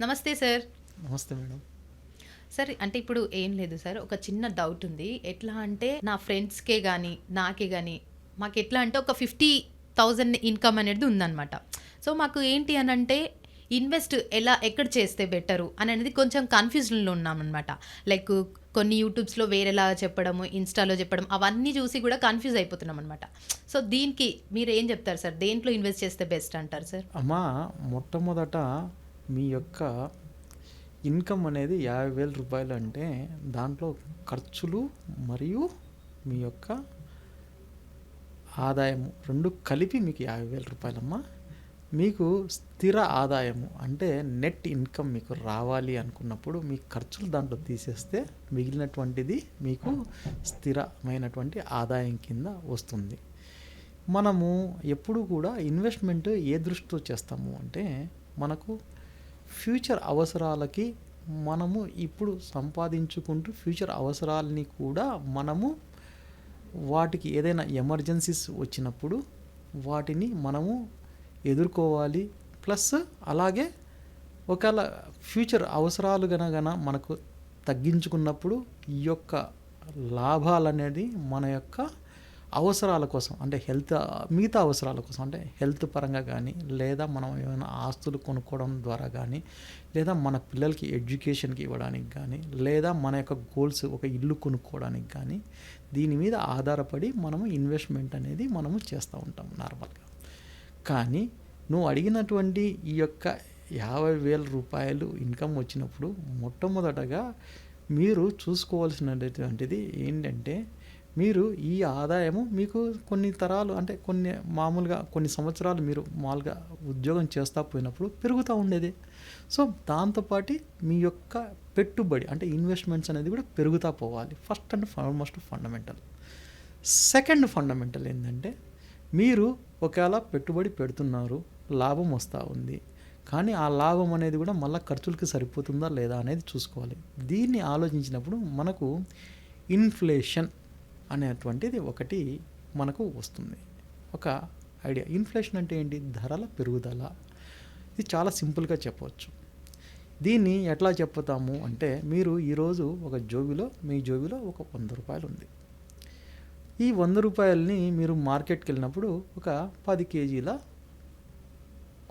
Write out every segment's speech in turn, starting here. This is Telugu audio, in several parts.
నమస్తే సార్. నమస్తే మేడం. సార్ అంటే ఇప్పుడు ఏం లేదు సార్. ఒక చిన్న డౌట్ ఉంది. ఎట్లా అంటే నా ఫ్రెండ్స్‌కే గాని, నాకే గాని మాకెట్లా అంటే ఒక 50,000 ఇన్‌కమ్ అనేది ఉందన్నమాట. సో, మాకు ఏంటి అనంటే ఎక్కడ చేస్తే బెటరు అనేది కొంచెం కన్‌ఫ్యూజన్‌లో ఉన్నామన్నమాట. లైక్ కొన్ని యూట్యూబ్స్‌లో వేరేలాగా చెప్పడము, ఇన్‌స్టాలో చెప్పడం అవన్నీ చూసి కూడా కన్‌ఫ్యూజ్ అయిపోతున్నామన్నమాట. సో, దీనికి మీరేం చెప్తారు సార్? దేంట్లో ఇన్వెస్ట్ చేస్తే బెస్ట్ అంటారు సార్? అమ్మా, మొట్టమొదట మీ యొక్క ఇన్కమ్ అనేది 50,000 రూపాయలు అంటే దాంట్లో ఖర్చులు మరియు మీ యొక్క ఆదాయము రెండు కలిపి మీకు 50,000 రూపాయలమ్మా. మీకు స్థిర ఆదాయము అంటే నెట్ ఇన్కమ్ మీకు రావాలి అనుకున్నప్పుడు మీ ఖర్చులు దాంట్లో తీసేస్తే మిగిలినటువంటిది మీకు స్థిరమైనటువంటి ఆదాయం కింద వస్తుంది. మనము ఎప్పుడు కూడా ఇన్వెస్ట్మెంట్ ఏ దృష్టితో చేస్తాము అంటే మనకు ఫ్యూచర్ అవసరాలకి మనము ఇప్పుడు సంపాదించుకుంటూ ఫ్యూచర్ అవసరాలని కూడా మనము వాటికి ఏదైనా ఎమర్జెన్సీస్ వచ్చినప్పుడు వాటిని మనము ఎదుర్కోవాలి. ప్లస్ అలాగే ఒకవేళ ఫ్యూచర్ అవసరాలు గనగన మనకు తగ్గించుకున్నప్పుడు ఈ యొక్క లాభాలనేది మన యొక్క అవసరాల కోసం అంటే మిగతా అవసరాల కోసం అంటే హెల్త్ పరంగా కానీ, లేదా మనం ఏమైనా ఆస్తులు కొనుక్కోవడం ద్వారా కానీ, లేదా మన పిల్లలకి ఎడ్యుకేషన్కి ఇవ్వడానికి కానీ, లేదా మన యొక్క గోల్స్ ఒక ఇల్లు కొనుక్కోవడానికి కానీ దీని మీద ఆధారపడి మనము ఇన్వెస్ట్మెంట్ అనేది మనము చేస్తూ ఉంటాం నార్మల్గా. కానీ నువ్వు అడిగినటువంటి ఈ యొక్క 50,000 రూపాయలు ఇన్కమ్ వచ్చినప్పుడు మొట్టమొదటగా మీరు చూసుకోవాల్సినటువంటిది ఏంటంటే మీరు ఈ ఆదాయము మీకు కొన్ని తరాలు అంటే కొన్ని సంవత్సరాలు మీరు మామూలుగా ఉద్యోగం చేస్తూ పోయినప్పుడు పెరుగుతూ ఉండేది. సో దాంతోపాటు మీ యొక్క పెట్టుబడి అంటే ఇన్వెస్ట్మెంట్స్ అనేది కూడా పెరుగుతూ పోవాలి. First and foremost fundamental. Second fundamental ఏంటంటే మీరు ఒకవేళ పెట్టుబడి పెడుతున్నారు, లాభం వస్తూ ఉంది, కానీ ఆ లాభం అనేది కూడా మళ్ళీ ఖర్చులకి సరిపోతుందా లేదా అనేది చూసుకోవాలి. దీన్ని ఆలోచించినప్పుడు మనకు ఇన్ఫ్లేషన్ అనేటువంటిది ఒకటి మనకు వస్తుంది. ఒక ఐడియా. ఇన్ఫ్లేషన్ అంటే ఏంటి? ధరల పెరుగుదల. ఇది చాలా సింపుల్గా చెప్పవచ్చు. దీన్ని ఎట్లా చెప్పుతాము అంటే మీరు ఈరోజు మీ జోబిలో ఒక 100 రూపాయలు ఉంది. ఈ 100 రూపాయలని మీరు మార్కెట్కి వెళ్ళినప్పుడు ఒక 10 కేజీల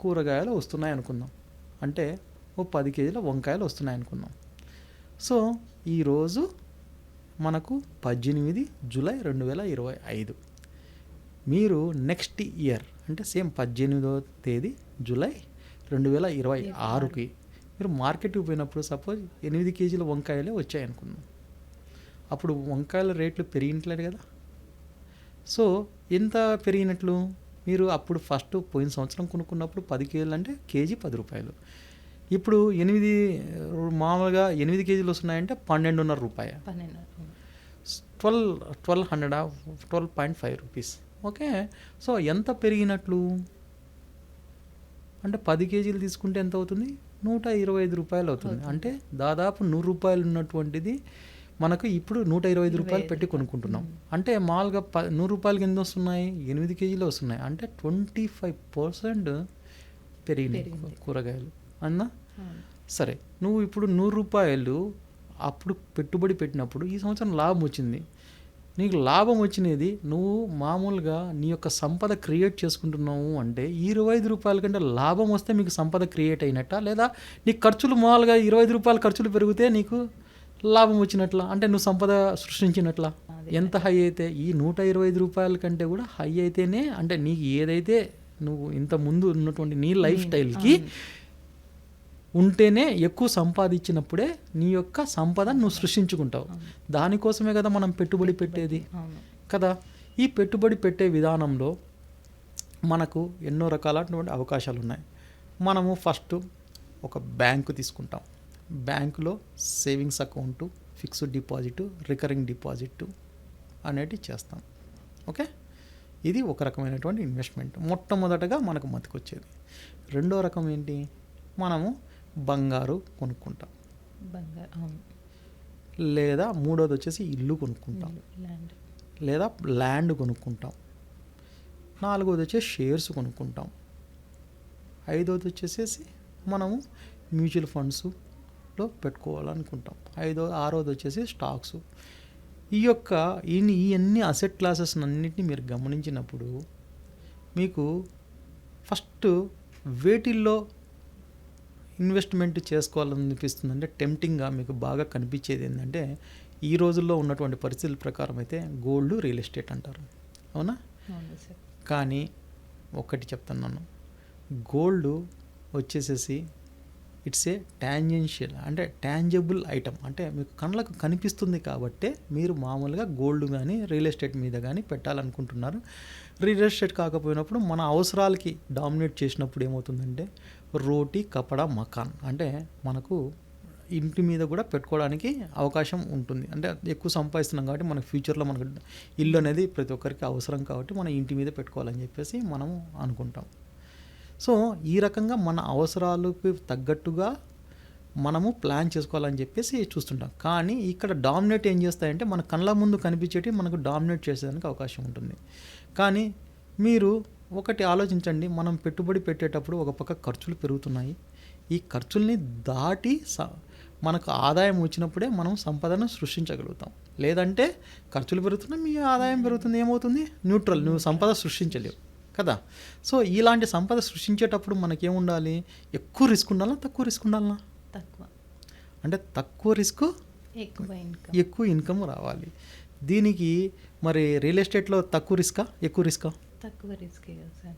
కూరగాయలు వస్తున్నాయి అనుకుందాం. అంటే ఓ 10 కేజీల వంకాయలు వస్తున్నాయి అనుకుందాం. సో ఈరోజు మనకు 18 జూలై 2025. మీరు నెక్స్ట్ ఇయర్ అంటే సేమ్ 18వ తేదీ జూలై 2026కి మీరు మార్కెట్కి పోయినప్పుడు సపోజ్ 8 కేజీల వంకాయలే వచ్చాయి అనుకుందాం. అప్పుడు వంకాయల రేట్లు పెరిగినట్లేదు కదా. సో ఎంత పెరిగినట్లు? మీరు అప్పుడు ఫస్ట్ పోయిన సంవత్సరం కొనుక్కున్నప్పుడు 10 కేజీలు అంటే కేజీ 10 రూపాయలు. ఇప్పుడు మామూలుగా 8 కేజీలు వస్తున్నాయంటే 12.5 రూపాయ. 12.5 రూపీస్. ఓకే. సో ఎంత పెరిగినట్లు అంటే 10 కేజీలు తీసుకుంటే ఎంత అవుతుంది? 125 రూపాయలు అవుతుంది. అంటే దాదాపు 100 రూపాయలు ఉన్నటువంటిది మనకు ఇప్పుడు 125 రూపాయలు పెట్టి కొనుక్కుంటున్నాం. అంటే మామూలుగా 100 రూపాయలకి ఎన్ని వస్తున్నాయి? 8 కేజీలు వస్తున్నాయి. అంటే 25% పెరిగినాయి కూరగాయలు అన్నా. సరే, నువ్వు ఇప్పుడు 100 రూపాయలు అప్పుడు పెట్టుబడి పెట్టినప్పుడు ఈ సంవత్సరం లాభం వచ్చింది. నీకు లాభం వచ్చినది నువ్వు మామూలుగా నీ యొక్క సంపద క్రియేట్ చేసుకుంటున్నావు అంటే 25 రూపాయల కంటే లాభం వస్తే మీకు సంపద క్రియేట్ అయినట్ట, లేదా నీ ఖర్చులు మామూలుగా 25 రూపాయల ఖర్చులు పెరిగితే నీకు లాభం వచ్చినట్లా, అంటే నువ్వు సంపద సృష్టించినట్లా. ఎంత హై అయితే ఈ 125 రూపాయల కంటే కూడా హై అయితేనే అంటే నీకు ఏదైతే నువ్వు ఇంత ముందు ఉన్నటువంటి నీ లైఫ్ స్టైల్కి ఉంటేనే ఎక్కువ సంపాదించినప్పుడే నీ యొక్క సంపద నువ్వు సృష్టించుకుంటావు. దానికోసమే కదా మనం పెట్టుబడి పెట్టేది కదా. ఈ పెట్టుబడి పెట్టే విధానంలో మనకు ఎన్నో రకాలైనటువంటి అవకాశాలు ఉన్నాయి. మనము ఫస్ట్ ఒక బ్యాంకు తీసుకుంటాం. బ్యాంకులో savings account, fixed deposit, recurring deposit అనేటివి చేస్తాం. ఓకే. ఇది ఒక రకమైనటువంటి ఇన్వెస్ట్మెంట్ మొట్టమొదటగా మనకు మతికొచ్చేది. రెండో రకం ఏంటి? మనము బంగారు కొనుక్కుంటాం, లేదా మూడోది వచ్చేసి ఇల్లు కొనుక్కుంటాం, లేదా ల్యాండ్ కొనుక్కుంటాం. నాలుగోది వచ్చేసి షేర్స్ కొనుక్కుంటాం. ఐదోది వచ్చేసేసి మనము మ్యూచువల్ ఫండ్స్లో పెట్టుకోవాలనుకుంటాం. ఆరోది వచ్చేసి స్టాక్స్. ఈ అన్ని అసెట్ క్లాసెస్ అన్నింటినీ మీరు గమనించినప్పుడు మీకు ఫస్ట్ వేటిల్లో ఇన్వెస్ట్మెంట్ చేసుకోవాలనిపిస్తుంది అంటే టెంప్టింగ్గా మీకు బాగా కనిపించేది ఏంటంటే ఈ రోజుల్లో ఉన్నటువంటి పరిస్థితుల ప్రకారం అయితే గోల్డ్, రియల్ ఎస్టేట్ అంటారు, అవునా? కానీ ఒకటి చెప్తున్నాను, గోల్డ్ వచ్చేసేసి ఇట్స్ ఏ టాంజెన్షియల్ అంటే టాంజబుల్ ఐటమ్, అంటే మీకు కళ్ళకు కనిపిస్తుంది కాబట్టే మీరు మామూలుగా గోల్డ్ కానీ రియల్ ఎస్టేట్ మీద కానీ పెట్టాలనుకుంటున్నారు. రియల్ ఎస్టేట్ కాకపోయినప్పుడు మన అవసరాలకి డామినేట్ చేసినప్పుడు ఏమవుతుందంటే రోటీ, కపడా, మకాన్ అంటే మనకు ఇంటి మీద కూడా పెట్టుకోవడానికి అవకాశం ఉంటుంది. అంటే ఎక్కువ సంపాదిస్తున్నాం కాబట్టి మనకు ఫ్యూచర్లో మనకు ఇల్లు అనేది ప్రతి ఒక్కరికి అవసరం కాబట్టి మనం ఇంటి మీద పెట్టుకోవాలని చెప్పేసి మనము అనుకుంటాం. సో ఈ రకంగా మన అవసరాలకు తగ్గట్టుగా మనము ప్లాన్ చేసుకోవాలని చెప్పేసి చూస్తుంటాం. కానీ ఇక్కడ డామినేట్ ఏం చేస్తాయంటే మన కళ్ళ ముందు కనిపించేటి మనకు డామినేట్ చేసేదానికి అవకాశం ఉంటుంది. కానీ మీరు ఒకటి ఆలోచించండి, మనం పెట్టుబడి పెట్టేటప్పుడు ఒక పక్క ఖర్చులు పెరుగుతున్నాయి. ఈ ఖర్చుల్ని దాటి మనకు ఆదాయం వచ్చినప్పుడే మనం సంపదను సృష్టించగలుగుతాం. లేదంటే ఖర్చులు పెరుగుతున్నాయి, మీ ఆదాయం పెరుగుతుంది, ఏమవుతుంది? న్యూట్రల్, నువ్వు సంపద సృష్టించలేవు కదా. సో ఇలాంటి సంపద సృష్టించేటప్పుడు మనకేముండాలి? ఎక్కువ రిస్క్ ఉండాలా, తక్కువ రిస్క్ ఉండాలా? తక్కువ. అంటే తక్కువ రిస్క్, ఎక్కువ ఇన్కమ్ రావాలి. దీనికి మరి రియల్ ఎస్టేట్లో తక్కువ రిస్కా, ఎక్కువ రిస్కా? తక్కువ రిస్క్ కదా సార్.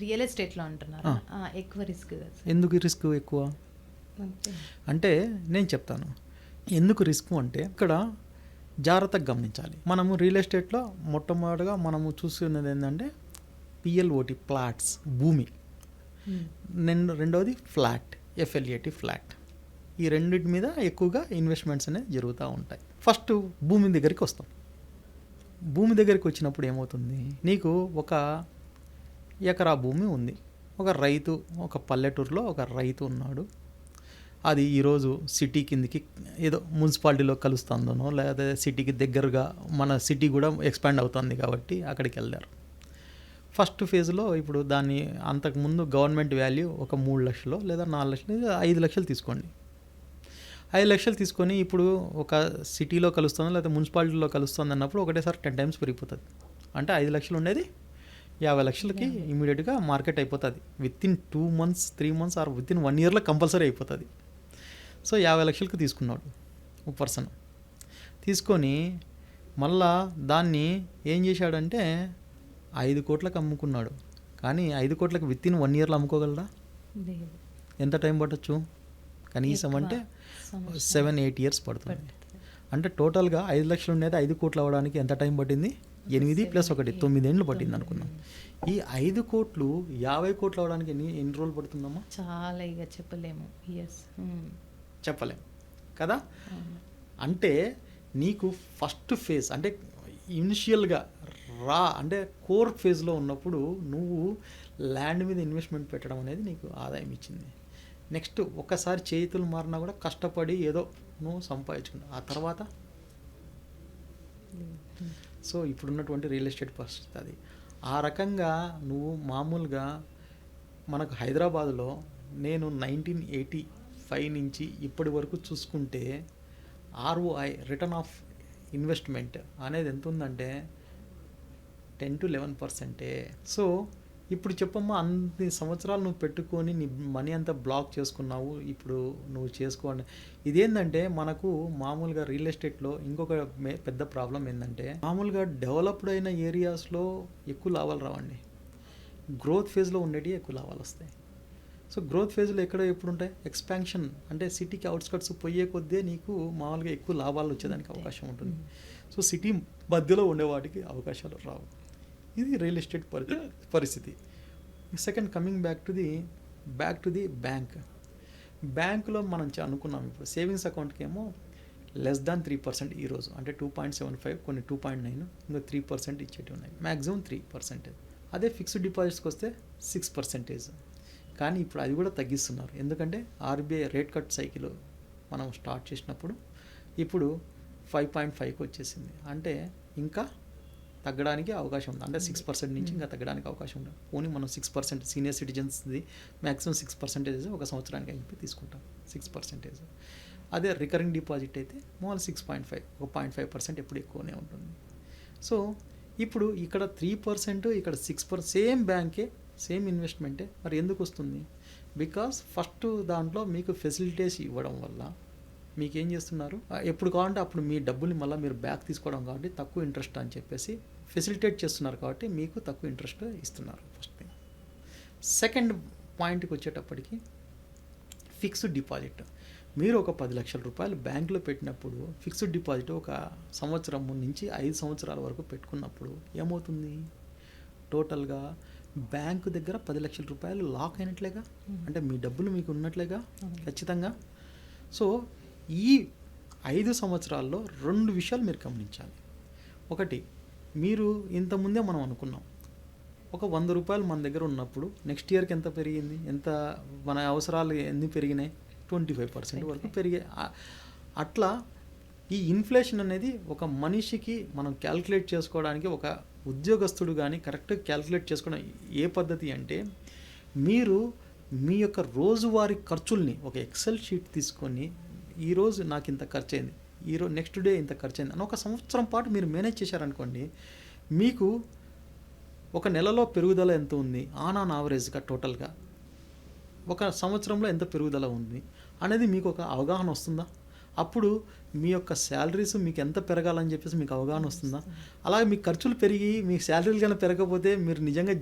రియల్ ఎస్టేట్లో అంటున్నారు ఎక్కువ రిస్క్ కదా సార్. ఎందుకు రిస్క్ ఎక్కువ అంటే నేను చెప్తాను. ఎందుకు రిస్క్ అంటే ఇక్కడ జాగ్రత్తగా గమనించాలి. మనము రియల్ ఎస్టేట్లో మొట్టమొదటిగా మనము చూసుకున్నది ఏంటంటే పిఎల్ఓటి, ఫ్లాట్స్, భూమి. రెండవది ఫ్లాట్, ఎఫ్ఎల్ఏటి, ఫ్లాట్. ఈ రెండింటి మీద ఎక్కువగా ఇన్వెస్ట్మెంట్స్ అనేది జరుగుతూ ఉంటాయి. ఫస్ట్ భూమి దగ్గరికి వస్తాం. భూమి దగ్గరికి వచ్చినప్పుడు ఏమవుతుంది, నీకు ఒక ఎకరా భూమి ఉంది. ఒక రైతు, ఒక పల్లెటూరులో ఒక రైతు ఉన్నాడు. అది ఈరోజు సిటీ కిందికి ఏదో మున్సిపాలిటీలో కలుస్తుందనో లేదా సిటీకి దగ్గరగా మన సిటీ కూడా ఎక్స్పాండ్ అవుతుంది కాబట్టి అక్కడికి వెళ్ళారు. ఫస్ట్ ఫేజ్లో ఇప్పుడు దాన్ని అంతకుముందు గవర్నమెంట్ వాల్యూ ఒక 3 లక్షలు లేదా 4 లక్షలు లేదా 5 లక్షలు తీసుకోండి. 5 లక్షలు తీసుకొని ఇప్పుడు ఒక సిటీలో కలుస్తుంది లేదా మున్సిపాలిటీలో కలుస్తుంది అన్నప్పుడు ఒకటేసారి 10 టైమ్స్ పెరిగిపోతుంది. అంటే 5 లక్షలు ఉండేది 50 లక్షలకి ఇమీడియట్గా మార్కెట్ అయిపోతుంది. Within 2 months 3 months or within 1 yearలో కంపల్సరీ అయిపోతుంది. సో 50 లక్షలకు తీసుకున్నాడు ఒక పర్సన్. తీసుకొని మళ్ళా దాన్ని ఏం చేశాడంటే 5 కోట్లకు అమ్ముకున్నాడు. కానీ 5 కోట్లకు వితిన్ 1 yearలో అమ్ముకోగలరా? ఎంత టైం పట్టచ్చు? కనీసం అంటే 7-8 years పడుతుంది. అంటే టోటల్గా 5 లక్షలు ఉండేది 5 కోట్లు అవ్వడానికి ఎంత టైం పట్టింది? 8 + 1 9 ఏళ్ళు పట్టింది అనుకున్నాం. ఈ 5 కోట్లు 50 కోట్లు అవ్వడానికి ఎన్ని రోజులు పడుతుందమ్మా? చాలా, ఇక చెప్పలేము. చెప్పలేము కదా. అంటే నీకు ఫస్ట్ ఫేజ్ అంటే ఇనిషియల్గా అంటే కోర్ ఫేజ్లో ఉన్నప్పుడు నువ్వు ల్యాండ్ మీద ఇన్వెస్ట్మెంట్ పెట్టడం అనేది నీకు ఆదాయం ఇచ్చింది. నెక్స్ట్ ఒక్కసారి చేతులు మారినా కూడా కష్టపడి ఏదో నువ్వు సంపాదించుకున్నావు. ఆ తర్వాత సో ఇప్పుడున్నటువంటి రియల్ ఎస్టేట్ పరిస్థితి అది. ఆ రకంగా నువ్వు మామూలుగా మనకు హైదరాబాద్లో నేను 1985 నుంచి ఇప్పటి వరకు చూసుకుంటే ROI, రిటర్న్ ఆఫ్ ఇన్వెస్ట్మెంట్ అనేది ఎంత ఉందంటే 10 to 11%. సో ఇప్పుడు చెప్పమ్మా, అన్ని సంవత్సరాలు నువ్వు పెట్టుకొని నీ మనీ అంతా బ్లాక్ చేసుకున్నావు, ఇప్పుడు నువ్వు చేసుకోండి. ఇదేంటంటే మనకు మామూలుగా రియల్ ఎస్టేట్లో ఇంకొక పెద్ద ప్రాబ్లం ఏంటంటే మామూలుగా డెవలప్డ్ అయిన ఏరియాస్లో ఎక్కువ లాభాలు రావండి. గ్రోత్ ఫేజ్లో ఉండేవి ఎక్కువ లాభాలు వస్తాయి. సో గ్రోత్ ఫేజ్లో ఎప్పుడు ఉంటాయి? ఎక్స్పాన్షన్ అంటే సిటీకి అవుట్స్కట్స్ పోయే కొద్దే నీకు మామూలుగా ఎక్కువ లాభాలు వచ్చేదానికి అవకాశం ఉంటుంది. సో సిటీ మధ్యలో ఉండే వాటికి అవకాశాలు రావు. ఇది రియల్ ఎస్టేట్ పరిస్థితి. Second, coming back to the బ్యాంకులో మనం అనుకున్నాం. ఇప్పుడు సేవింగ్స్ అకౌంట్కి ఏమో <3% ఈరోజు, అంటే 2.75, కొన్ని 2.9, ఇంకా 3% ఇచ్చేటివి ఉన్నాయి. మ్యాక్సిమం 3%. అదే ఫిక్స్డ్ డిపాజిట్స్కి వస్తే 6%. కానీ ఇప్పుడు అది కూడా తగ్గిస్తున్నారు. ఎందుకంటే RBI రేట్ కట్ సైకిల్ మనం స్టార్ట్ చేసినప్పుడు ఇప్పుడు 5.5కి వచ్చేసింది. అంటే ఇంకా తగ్గడానికి అవకాశం ఉంది. అంటే 6% నుంచి ఇంకా తగ్గడానికి అవకాశం ఉంది. ఓన్లీ మనం 6% సీనియర్ సిటిజన్స్ది మ్యాక్సిమం 6% ఒక సంవత్సరానికి అని చెప్పి తీసుకుంటాం 6%. అదే రికరింగ్ డిపాజిట్ అయితే మామూలు 6.5, ఒక 0.5% ఎప్పుడు ఎక్కువనే ఉంటుంది. సో ఇప్పుడు ఇక్కడ 3%, ఇక్కడ 6%, సేమ్ బ్యాంకే, సేమ్ ఇన్వెస్ట్మెంటే, మరి ఎందుకు వస్తుంది? బికాస్ ఫస్ట్ దాంట్లో మీకు ఫెసిలిటీస్ ఇవ్వడం వల్ల మీకు ఏం చేస్తున్నారు, ఎప్పుడు కావాలంటే అప్పుడు మీ డబ్బుల్ని మళ్ళీ మీరు బ్యాక్ తీసుకోవడం కాబట్టి తక్కువ ఇంట్రెస్ట్ అని చెప్పేసి ఫెసిలిటేట్ చేస్తున్నారు కాబట్టి మీకు తక్కువ ఇంట్రెస్ట్ ఇస్తున్నారు. First thing. సెకండ్ పాయింట్కి వచ్చేటప్పటికి ఫిక్స్డ్ డిపాజిట్. మీరు ఒక 10 లక్షల రూపాయలు బ్యాంకులో పెట్టినప్పుడు ఫిక్స్డ్ డిపాజిట్ ఒక సంవత్సరం నుంచి 5 సంవత్సరాల వరకు పెట్టుకున్నప్పుడు ఏమవుతుంది, టోటల్గా బ్యాంకు దగ్గర 10 లక్షల రూపాయలు లాక్ అయినట్లేగా, అంటే మీ డబ్బులు మీకు ఉన్నట్లేగా ఖచ్చితంగా. సో ఈ 5 సంవత్సరాల్లో 2 విషయాలు మీరు గమనించాలి. ఒకటి, మీరు ఇంతకుముందే మనం అనుకున్నాం ఒక 100 రూపాయలు మన దగ్గర ఉన్నప్పుడు నెక్స్ట్ ఇయర్కి ఎంత పెరిగింది, ఎంత మన అవసరాలు ఎన్ని పెరిగినాయి, 25% వరకు పెరిగాయి. అట్లా ఈ ఇన్ఫ్లేషన్ అనేది ఒక మనిషికి మనం క్యాల్కులేట్ చేసుకోవడానికి, ఒక ఉద్యోగస్తుడు కానీ కరెక్ట్గా క్యాల్కులేట్ చేసుకోవడం ఏ పద్ధతి అంటే, మీరు మీ యొక్క రోజువారీ ఖర్చుల్ని ఒక ఎక్సెల్ షీట్ తీసుకొని ఈరోజు నాకు ఇంత ఖర్చు అయింది, ఈరోజు నెక్స్ట్ డే ఇంత ఖర్చు అయింది అని ఒక సంవత్సరం పాటు మీరు మేనేజ్ చేశారనుకోండి, మీకు ఒక నెలలో పెరుగుదల ఎంత ఉంది ఆన్ యావరేజ్గా టోటల్గా ఒక సంవత్సరంలో ఎంత పెరుగుదల ఉంది అనేది మీకు ఒక అవగాహన వస్తుందా? అప్పుడు మీ యొక్క శాలరీస్ మీకు ఎంత పెరగాలని చెప్పేసి మీకు అవగాహన వస్తుందా? అలాగే మీ ఖర్చులు పెరిగి మీ శాలరీలు కన్నా పెరగకపోతే మీరు నిజంగా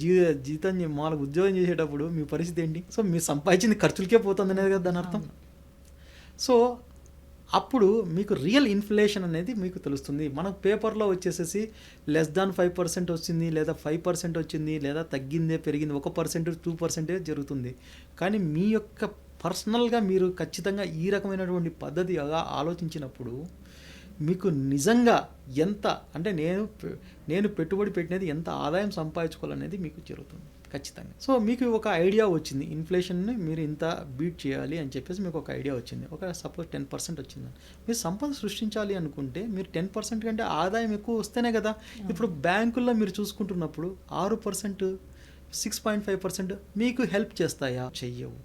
జీతం మామూలుగా ఉద్యోగం చేసేటప్పుడు మీ పరిస్థితి ఏంటి? సో మీరు సంపాదించింది ఖర్చులకే పోతుంది అనేది కదా దాని అర్థం. సో అప్పుడు మీకు రియల్ ఇన్ఫ్లేషన్ అనేది మీకు తెలుస్తుంది. మనకు పేపర్లో వచ్చేసేసి <5% వచ్చింది, లేదా 5% వచ్చింది, లేదా తగ్గిందే పెరిగింది 1%, 2% జరుగుతుంది. కానీ మీ యొక్క పర్సనల్గా మీరు ఖచ్చితంగా ఈ రకమైనటువంటి పద్ధతి ఆలోచించినప్పుడు మీకు నిజంగా ఎంత అంటే నేను పెట్టుబడి పెట్టినది ఎంత ఆదాయం సంపాదించుకోవాలనేది మీకు జరుగుతుంది ఖచ్చితంగా. సో మీకు ఒక ఐడియా వచ్చింది, ఇన్ఫ్లేషన్ని మీరు ఇంత బీట్ చేయాలి అని చెప్పేసి మీకు ఒక ఐడియా వచ్చింది. ఒక సపోజ్ 10% వచ్చింది. మీరు సంపద సృష్టించాలి అనుకుంటే మీరు 10% కంటే ఆదాయం ఎక్కువ వస్తేనే కదా. ఇప్పుడు బ్యాంకుల్లో మీరు చూసుకుంటున్నప్పుడు 6%, 6.5% మీకు హెల్ప్ చేస్తాయా? చెయ్యవు.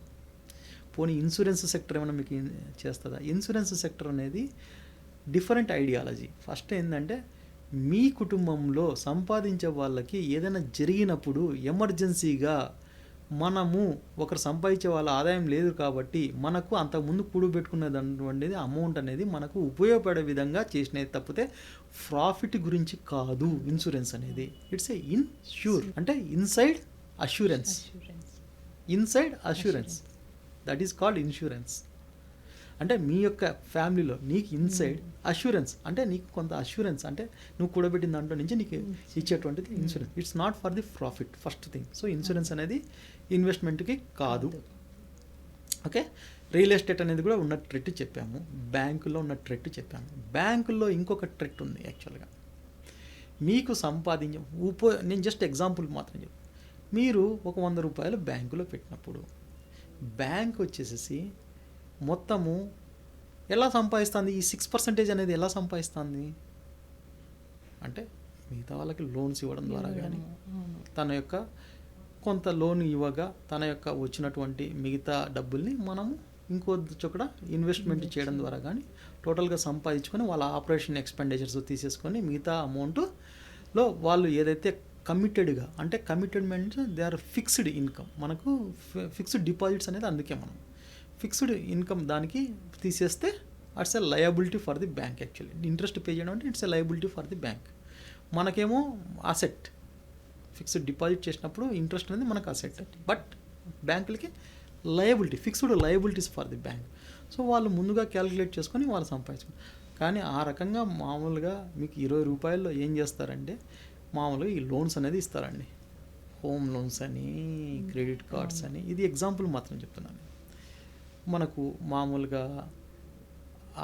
పోనీ ఇన్సూరెన్స్ సెక్టర్ ఏమైనా మీకు చేస్తుందా? ఇన్సూరెన్స్ సెక్టర్ అనేది డిఫరెంట్ ఐడియాలజీ. ఫస్ట్ ఏంటంటే, మీ కుటుంబంలో సంపాదించే వాళ్ళకి ఏదైనా జరిగినప్పుడు ఎమర్జెన్సీగా మనము ఒకరు సంపాదించే వాళ్ళ ఆదాయం లేదు కాబట్టి మనకు అంతకుముందు కూడబెట్టుకునేటటువంటిది అమౌంట్ అనేది మనకు ఉపయోగపడే విధంగా చేసినది తప్పితే ప్రాఫిట్ గురించి కాదు. ఇన్సూరెన్స్ అనేది ఇట్స్ ఏ ఇన్ష్యూర్ అంటే inside assurance, inside assurance, that is called insurance. అంటే మీ యొక్క ఫ్యామిలీలో నీకు ఇన్సైడ్ అష్యూరెన్స్ అంటే నీకు కొంత అష్యూరెన్స్ అంటే నువ్వు కూడబెట్టిన దాంట్లో నుంచి నీకు ఇచ్చేటువంటిది insurance. It's not for the profit first thing. So insurance అనేది ఇన్వెస్ట్మెంట్కి కాదు. ఓకే, రియల్ ఎస్టేట్ అనేది కూడా ఉన్న ట్రెట్ చెప్పాము, బ్యాంకుల్లో ఉన్న ట్రెట్ చెప్పాము. బ్యాంకుల్లో ఇంకొక ట్రెట్ ఉంది యాక్చువల్గా. మీకు నేను జస్ట్ ఎగ్జాంపుల్ మాత్రం చెప్పు. మీరు ఒక 100 రూపాయలు బ్యాంకులో పెట్టినప్పుడు బ్యాంక్ వచ్చేసేసి మొత్తము ఎలా సంపాదిస్తుంది? ఈ 6% అనేది ఎలా సంపాదిస్తుంది అంటే మిగతా వాళ్ళకి లోన్స్ ఇవ్వడం ద్వారా కానీ, తన యొక్క కొంత లోన్ ఇవ్వగా తన యొక్క వచ్చినటువంటి మిగతా డబ్బుల్ని మనము ఇంకో చోట ఇన్వెస్ట్మెంట్ చేయడం ద్వారా కానీ టోటల్గా సంపాదించుకొని వాళ్ళ ఆపరేషన్ ఎక్స్పెండిచర్స్ తీసేసుకొని మిగతా అమౌంట్లో వాళ్ళు ఏదైతే కమిటెడ్గా అంటే commitment they are fixed income. మనకు ఫిక్స్డ్ డిపాజిట్స్ అనేది అందుకే మనం ఫిక్స్డ్ ఇన్కమ్ దానికి తీసేస్తే it's a liability for the bank. Actually interest pay చేయడం అంటే it's a liability for the bank. మనకేమో అసెట్. ఫిక్స్డ్ డిపాజిట్ చేసినప్పుడు ఇంట్రెస్ట్ అనేది మనకు అసెట్, బట్ బ్యాంకులకి liability, fixed liabilities for the bank. So వాళ్ళు ముందుగా క్యాలిక్యులేట్ చేసుకొని వాళ్ళు సంపాదించుకుంటారు. కానీ ఆ రకంగా మామూలుగా మీకు 20 రూపాయల్లో ఏం చేస్తారంటే మామూలుగా ఈ లోన్స్ అనేది ఇస్తారండి. హోమ్ లోన్స్ అని, క్రెడిట్ కార్డ్స్ అని. ఇది ఎగ్జాంపుల్ మాత్రం చెప్తున్నాను. మనకు మామూలుగా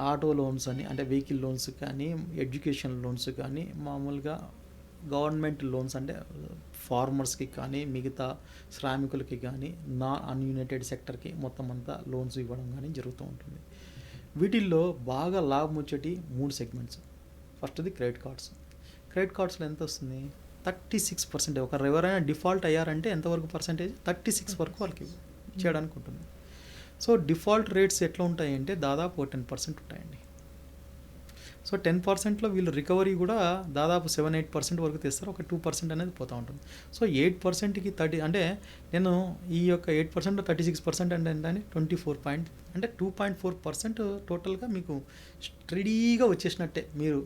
ఆటో లోన్స్ అని అంటే వెహికల్ లోన్స్ కానీ, ఎడ్యుకేషన్ లోన్స్ కానీ, మామూలుగా గవర్నమెంట్ లోన్స్ అంటే ఫార్మర్స్కి కానీ మిగతా శ్రామికులకి కానీ అన్యూనైటెడ్ సెక్టర్కి మొత్తం అంతా లోన్స్ ఇవ్వడం కానీ జరుగుతూ ఉంటుంది. వీటిల్లో బాగా లాభం వచ్చేటి 3 సెగ్మెంట్స్. ఫస్ట్ది క్రెడిట్ కార్డ్స్. క్రెడిట్ కార్డ్స్లో ఎంత వస్తుంది? 36%. ఎవరైనా డిఫాల్ట్ అయ్యారంటే ఎంతవరకు పర్సెంటేజ్? 36 వరకు వాళ్ళకి ఇచ్చేయడానికి ఉంటుంది. సో డిఫాల్ట్ రేట్స్ ఎట్లా ఉంటాయంటే దాదాపు 10% ఉంటాయండి. సో 10%లో వీళ్ళు రికవరీ కూడా దాదాపు 7-8% వరకు తెస్తారు. ఒక 2% అనేది పోతూ ఉంటుంది. సో 8%కి 30 అంటే నేను ఈ యొక్క 8%లో 36% అంటే ఏంటంటే 24 పాయింట్ అంటే 2.4% టోటల్గా మీకు స్టడీగా వచ్చేసినట్టే. మీరు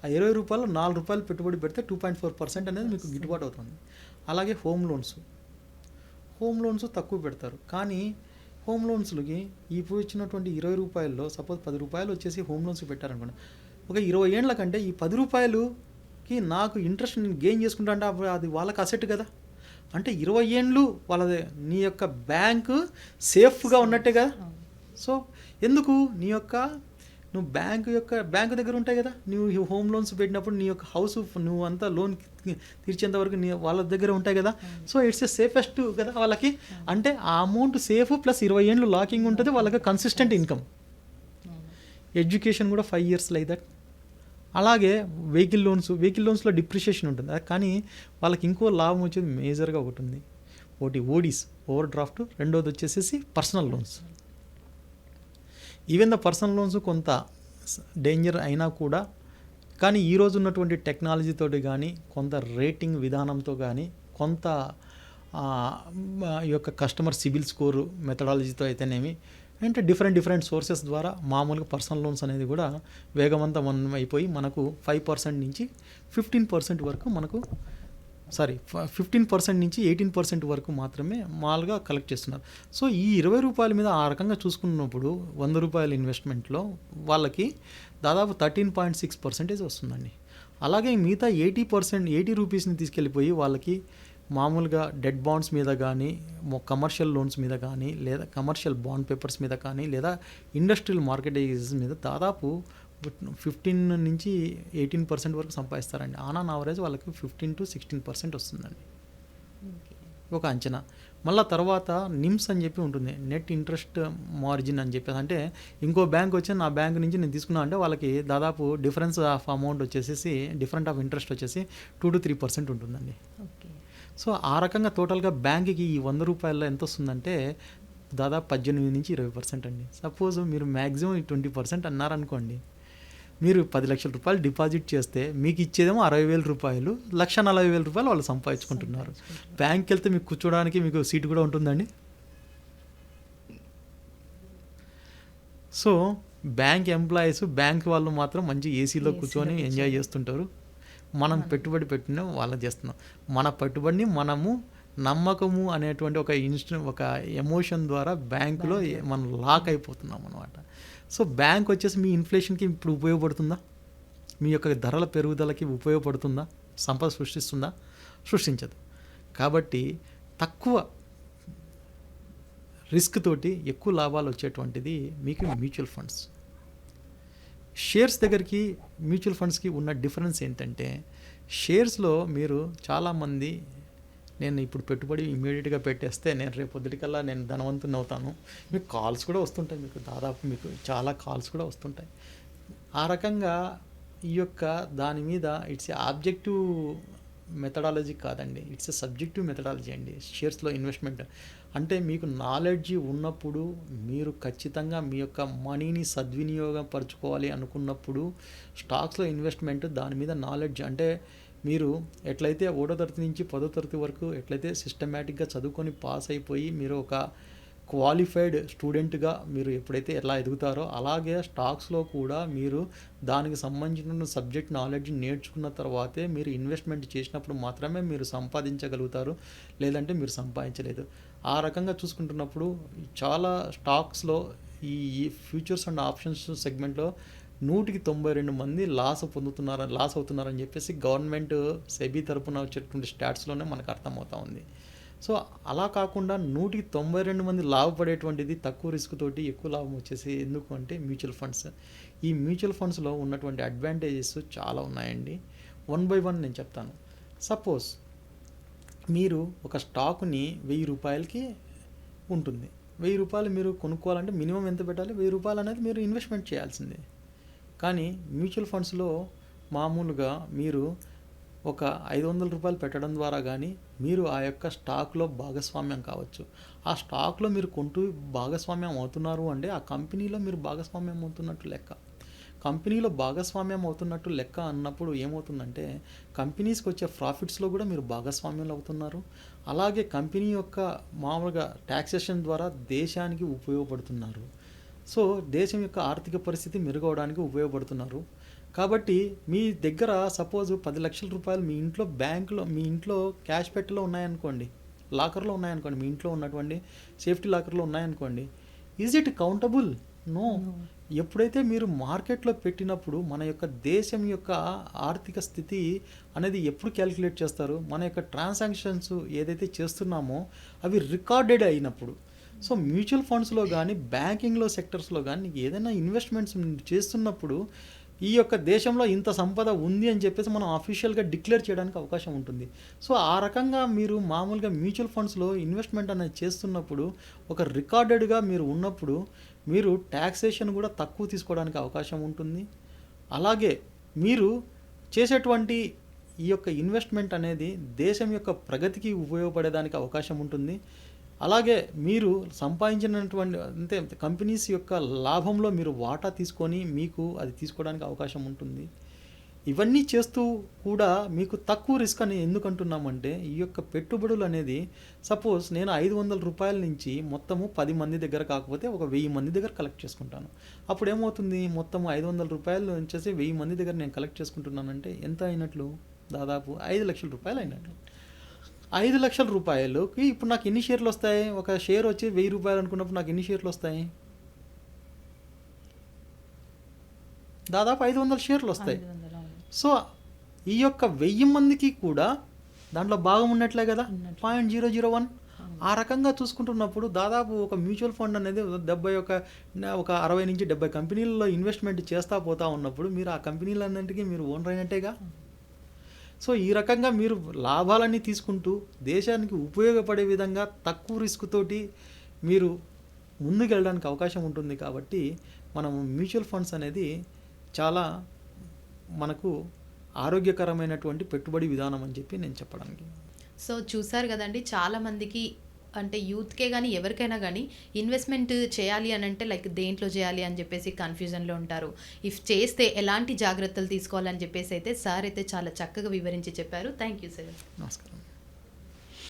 ఆ రూ. 20 ₹4 పెట్టుబడి పెడితే 2.4% అనేది మీకు గిట్టుబాటు అవుతుంది. అలాగే హోమ్ లోన్స్ తక్కువ పెడతారు. కానీ హోమ్ లోన్స్లకి ఇప్పుడు ఇచ్చినటువంటి రూ. 20లో సపోజ్ ₹10 వచ్చేసి హోమ్ లోన్స్ పెట్టారనుకోండి, ఒక 20 ఏండ్ల కంటే ఈ ₹10కి నాకు ఇంట్రెస్ట్ నేను గెయిన్ చేసుకుంటా అంటే అది వాళ్ళకి అసెట్ కదా. అంటే 20 ఏండ్లు వాళ్ళది నీ యొక్క బ్యాంకు సేఫ్గా ఉన్నట్టే కదా. సో ఎందుకు నువ్వు బ్యాంకు దగ్గర ఉంటాయి కదా, నువ్వు హోమ్ లోన్స్ పెట్టినప్పుడు నీ యొక్క హౌస్ నువ్వు అంతా లోన్ తీర్చేంత వరకు వాళ్ళ దగ్గర ఉంటాయి కదా. సో ఇట్స్ ఏ సేఫెస్ట్ కదా వాళ్ళకి. అంటే ఆ అమౌంట్ సేఫ్ ప్లస్ 20 ఏండ్లు లాకింగ్ ఉంటుంది, వాళ్ళకి కన్సిస్టెంట్ ఇన్కమ్. ఎడ్యుకేషన్ కూడా 5 years లైక్ దట్. అలాగే వెహికల్ లోన్స్లో డిప్రిషియేషన్ ఉంటుంది, కానీ వాళ్ళకి ఇంకో లాభం వచ్చేది మేజర్గా ఒకటి ఉంది. ఒకటి ఓడీస్, ఓవర్ డ్రాఫ్ట్. రెండోది వచ్చేసి personal loans. Even the personal loans కొంత డేంజర్ అయినా కూడా, కానీ ఈరోజు ఉన్నటువంటి టెక్నాలజీతోటి కానీ, కొంత రేటింగ్ విధానంతో కానీ, కొంత ఈ యొక్క కస్టమర్ సిబిల్ స్కోరు మెథడాలజీతో అయితేనేమి, అంటే డిఫరెంట్ సోర్సెస్ ద్వారా మామూలుగా పర్సనల్ లోన్స్ అనేది కూడా వేగవంతం అయిపోయి మనకు 5% నుంచి 15% వరకు 15% నుంచి 18% వరకు మాత్రమే మాల్గా కలెక్ట్ చేస్తున్నారు. సో ఈ రూ. 20 మీద ఆ రకంగా చూసుకున్నప్పుడు ₹100 ఇన్వెస్ట్మెంట్లో వాళ్ళకి దాదాపు 13.6% వస్తుందండి. అలాగే మిగతా 80 రూపీస్ని తీసుకెళ్ళిపోయి వాళ్ళకి మామూలుగా డెట్ బాండ్స్ మీద కానీ, కమర్షియల్ లోన్స్ మీద కానీ, లేదా కమర్షియల్ బాండ్ పేపర్స్ మీద కానీ, లేదా ఇండస్ట్రియల్ మార్కెటేజెస్ మీద దాదాపు 15 నుంచి 18% వరకు సంపాదిస్తారండి. ఆన్ యావరేజ్ వాళ్ళకి 15 to 16% వస్తుందండి ఒక అంచనా. మళ్ళీ తర్వాత నిమ్స్ అని చెప్పి ఉంటుంది, నెట్ ఇంట్రెస్ట్ మార్జిన్ అని చెప్పేసి. అంటే ఇంకో బ్యాంక్ వచ్చి నా బ్యాంక్ నుంచి నేను తీసుకున్నా అంటే వాళ్ళకి దాదాపు డిఫరెన్స్ ఆఫ్ అమౌంట్ వచ్చేసి డిఫరెంట్ ఆఫ్ ఇంట్రెస్ట్ వచ్చేసి 2 to 3% ఉంటుందండి. సో ఆ రకంగా టోటల్గా బ్యాంక్కి ఈ ₹100 ఎంత వస్తుందంటే దాదాపు 18 నుంచి 20% అండి. సపోజ్ మీరు మ్యాక్సిమం 20% అన్నారనుకోండి, మీరు 10 లక్షల రూపాయలు డిపాజిట్ చేస్తే మీకు ఇచ్చేదేమో ₹60,000, ₹140,000 వాళ్ళు సంపాదించుకుంటున్నారు. బ్యాంక్కి వెళ్తే మీకు కూర్చోడానికి మీకు సీట్ కూడా ఉంటుందండి. సో బ్యాంక్ ఎంప్లాయీస్, బ్యాంక్ వాళ్ళు మాత్రం మంచి ఏసీలో కూర్చొని ఎంజాయ్ చేస్తుంటారు. మనం పెట్టుబడి పెట్టిన వాళ్ళకి చేస్తున్నాం. మన పెట్టుబడిని మనము నమ్మకము అనేటువంటి ఒక ఎమోషన్ ద్వారా బ్యాంకులో మనం లాక్ అయిపోతున్నాం అన్నమాట. సో బ్యాంక్ వచ్చేసి మీ ఇన్ఫ్లేషన్కి ఇప్పుడు ఉపయోగపడుతుందా? మీ యొక్క ధరల పెరుగుదలకి ఉపయోగపడుతుందా? సంపద సృష్టిస్తుందా? సృష్టించదు. కాబట్టి తక్కువ రిస్క్ తోటి ఎక్కువ లాభాలు వచ్చేటువంటిది మీకు మ్యూచువల్ ఫండ్స్. షేర్స్ దగ్గరికి మ్యూచువల్ ఫండ్స్కి ఉన్న డిఫరెన్స్ ఏంటంటే, షేర్స్లో మీరు చాలామంది నేను ఇప్పుడు పెట్టుబడి ఇమీడియట్గా పెట్టేస్తే నేను రేపు పొద్దుటికల్లా నేను ధనవంతుని అవుతాను, మీకు కాల్స్ కూడా వస్తుంటాయి, మీకు చాలా కాల్స్ కూడా వస్తుంటాయి. ఆ రకంగా ఈ యొక్క దాని మీద ఇట్స్ ఆబ్జెక్టివ్ మెథడాలజీ కాదండి, ఇట్స్ సబ్జెక్టివ్ మెథడాలజీ అండి. షేర్స్లో ఇన్వెస్ట్మెంట్ అంటే మీకు నాలెడ్జ్ ఉన్నప్పుడు, మీరు ఖచ్చితంగా మీ యొక్క మనీని సద్వినియోగపరచుకోవాలి అనుకున్నప్పుడు స్టాక్స్లో ఇన్వెస్ట్మెంట్, దాని మీద నాలెడ్జ్ అంటే మీరు ఎట్లయితే 1వ తరగతి నుంచి 10వ తరగతి వరకు ఎట్లయితే సిస్టమేటిక్గా చదువుకొని పాస్ అయిపోయి మీరు ఒక క్వాలిఫైడ్ స్టూడెంట్గా మీరు ఎప్పుడైతే ఎలా ఎదుగుతారో, అలాగే స్టాక్స్లో కూడా మీరు దానికి సంబంధించిన సబ్జెక్ట్ నాలెడ్జ్ నేర్చుకున్న తర్వాతే మీరు ఇన్వెస్ట్మెంట్ చేసినప్పుడు మాత్రమే మీరు సంపాదించగలుగుతారు, లేదంటే మీరు సంపాదించలేదు. ఆ రకంగా చూసుకుంటున్నప్పుడు చాలా స్టాక్స్లో ఈ ఫ్యూచర్స్ అండ్ ఆప్షన్స్ సెగ్మెంట్లో 192 మంది లాస్ అవుతున్నారని చెప్పేసి గవర్నమెంట్ సెబీ తరపున వచ్చేటువంటి స్టాట్స్లోనే మనకు అర్థమవుతా ఉంది. సో అలా కాకుండా 192 మంది లాభపడేటువంటిది తక్కువ రిస్క్ తోటి ఎక్కువ లాభం వచ్చేసి ఎందుకు అంటే మ్యూచువల్ ఫండ్స్. ఈ మ్యూచువల్ ఫండ్స్లో ఉన్నటువంటి అడ్వాంటేజెస్ చాలా ఉన్నాయండి. 1 by 1 నేను చెప్తాను. సపోజ్ మీరు ఒక స్టాక్ని ₹1000కి ఉంటుంది. ₹1000 మీరు కొనుక్కోవాలంటే మినిమం ఎంత పెట్టాలి? ₹1000 అనేది మీరు ఇన్వెస్ట్మెంట్ చేయాల్సిందే. కానీ మ్యూచువల్ ఫండ్స్లో మామూలుగా మీరు ఒక 500 రూపాయలు పెట్టడం ద్వారా కానీ మీరు ఆ యొక్క స్టాక్లో భాగస్వామ్యం కావచ్చు. ఆ స్టాక్లో మీరు కొంటూ భాగస్వామ్యం అవుతున్నారు అంటే ఆ కంపెనీలో మీరు భాగస్వామ్యం అవుతున్నట్టు లెక్క. కంపెనీలో భాగస్వామ్యం అవుతున్నట్టు లెక్క అన్నప్పుడు ఏమవుతుందంటే కంపెనీస్కి వచ్చే ప్రాఫిట్స్లో కూడా మీరు భాగస్వామ్యం అవుతున్నారు. అలాగే కంపెనీ యొక్క మామూలుగా ట్యాక్సేషన్ ద్వారా దేశానికి ఉపయోగపడుతున్నారు. సో దేశం యొక్క ఆర్థిక పరిస్థితి మెరుగవడానికి ఉపయోగపడుతున్నారు. కాబట్టి మీ దగ్గర సపోజ్ 10 లక్షల రూపాయలు మీ ఇంట్లో బ్యాంకులో మీ ఇంట్లో క్యాష్ పెట్టెలో ఉన్నాయనుకోండి, లాకర్లో ఉన్నాయనుకోండి, మీ ఇంట్లో ఉన్నటువంటి సేఫ్టీ లాకర్లో ఉన్నాయనుకోండి, ఈజ్ ఇట్ కౌంటబుల్? నో. ఎప్పుడైతే మీరు మార్కెట్లో పెట్టినప్పుడు మన యొక్క దేశం యొక్క ఆర్థిక స్థితి అనేది ఎప్పుడు క్యాలిక్యులేట్ చేస్తారు? మన యొక్క ట్రాన్సాక్షన్స్ ఏదైతే చేస్తున్నామో అవి రికార్డెడ్ అయినప్పుడు. సో మ్యూచువల్ ఫండ్స్లో కానీ బ్యాంకింగ్లో సెక్టర్స్లో కానీ నీకు ఏదైనా ఇన్వెస్ట్మెంట్స్ చేస్తున్నప్పుడు ఈ యొక్క దేశంలో ఇంత సంపద ఉంది అని చెప్పేసి మనం అఫీషియల్గా డిక్లేర్ చేయడానికి అవకాశం ఉంటుంది. సో ఆ రకంగా మీరు మామూలుగా మ్యూచువల్ ఫండ్స్లో ఇన్వెస్ట్మెంట్ అనేది చేస్తున్నప్పుడు ఒక రికార్డెడ్గా మీరు ఉన్నప్పుడు మీరు ట్యాక్సేషన్ కూడా తక్కువ తీసుకోవడానికి అవకాశం ఉంటుంది. అలాగే మీరు చేసేటువంటి ఈ యొక్క ఇన్వెస్ట్మెంట్ అనేది దేశం యొక్క ప్రగతికి ఉపయోగపడేదానికి అవకాశం ఉంటుంది. అలాగే మీరు సంపాదించినటువంటి అంటే కంపెనీస్ యొక్క లాభంలో మీరు వాటా తీసుకొని మీకు అది తీసుకోవడానికి అవకాశం ఉంటుంది. ఇవన్నీ చేస్తూ కూడా మీకు తక్కువ రిస్క్ అని ఎందుకు అంటున్నామంటే ఈ యొక్క పెట్టుబడులు అనేది సపోజ్ నేను 500 రూపాయల నుంచి మొత్తము 10 మంది దగ్గర కాకపోతే ఒక 1000 మంది దగ్గర కలెక్ట్ చేసుకుంటాను. అప్పుడు ఏమవుతుంది, మొత్తం 500 రూపాయలు వచ్చేసి 1000 మంది దగ్గర నేను కలెక్ట్ చేసుకుంటున్నానంటే ఎంత అయినట్లు? దాదాపు 5 లక్షల రూపాయలు అయినట్లు. 5 లక్షల రూపాయలకి ఇప్పుడు నాకు ఎన్ని షేర్లు వస్తాయి? ఒక షేర్ వచ్చి 1000 రూపాయలు అనుకున్నప్పుడు నాకు ఎన్ని షేర్లు వస్తాయి? దాదాపు 500 షేర్లు వస్తాయి. సో ఈ యొక్క 1000 మందికి కూడా దాంట్లో భాగం ఉన్నట్లే కదా, 0.001. ఆ రకంగా చూసుకుంటున్నప్పుడు దాదాపు ఒక మ్యూచువల్ ఫండ్ అనేది 60 నుంచి 70 కంపెనీలలో ఇన్వెస్ట్మెంట్ చేస్తూ పోతా ఉన్నప్పుడు మీరు ఆ కంపెనీలన్నింటికీ మీరు ఓనర్ అయినట్టేగా. సో ఈ రకంగా మీరు లాభాలన్నీ తీసుకుంటూ దేశానికి ఉపయోగపడే విధంగా తక్కువ రిస్క్ తోటి మీరు ముందుకు వెళ్ళడానికి అవకాశం ఉంటుంది. కాబట్టి మనం మ్యూచువల్ ఫండ్స్ అనేది చాలా మనకు ఆరోగ్యకరమైనటువంటి పెట్టుబడి విధానం అని చెప్పి నేను చెప్పడానికి. సో చూసారు కదండి, చాలామందికి అంటే యూత్కే కానీ ఎవరికైనా కానీ ఇన్వెస్ట్మెంట్ చేయాలి అని అంటే లైక్ దేంట్లో చేయాలి అని చెప్పేసి కన్ఫ్యూజన్లో ఉంటారు. ఇఫ్ చేస్తే ఎలాంటి జాగ్రత్తలు తీసుకోవాలని చెప్పేసి అయితే సార్ అయితే చాలా చక్కగా వివరించి చెప్పారు. Thank you sir. నమస్కారం.